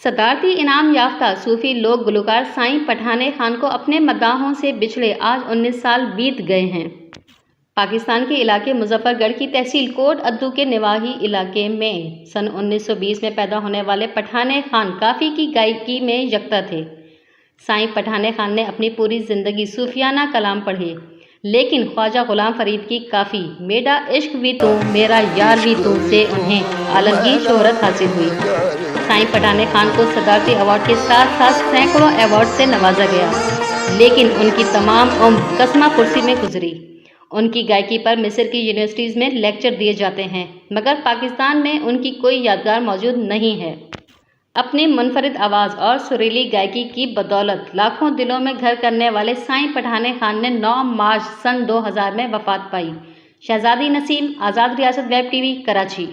صدارتی انعام یافتہ صوفی لوک گلوکار سائیں پٹھان خان کو اپنے مداحوں سے بچھڑے آج 19 سال بیت گئے ہیں۔ پاکستان کے علاقے مظفر گڑھ کی تحصیل کوٹ ادو کے نواحی علاقے میں سن 1920 میں پیدا ہونے والے پٹھان خان کافی کی گائیکی میں یکتا تھے۔ سائیں پٹھان خان نے اپنی پوری زندگی صوفیانہ کلام پڑھے، لیکن خواجہ غلام فرید کی کافی میرا عشق بھی تو میرا یار بھی تو سے انہیں عالمگیر شہرت حاصل ہوئی۔ سائیں پٹھان خان کو صدارتی ایوارڈ کے ساتھ ساتھ سینکڑوں ایوارڈ سے نوازا گیا، لیکن ان کی تمام عمر قسمہ پرسی میں گزری۔ ان کی گائیکی پر مصر کی یونیورسٹیز میں لیکچر دیے جاتے ہیں، مگر پاکستان میں ان کی کوئی یادگار موجود نہیں ہے۔ اپنی منفرد آواز اور سریلی گائیکی کی بدولت لاکھوں دلوں میں گھر کرنے والے سائیں پٹھان خان نے 9 مارچ سن 2000 میں وفات پائی۔ شہزادی نسیم، آزاد ریاست ویب ٹی وی، کراچی۔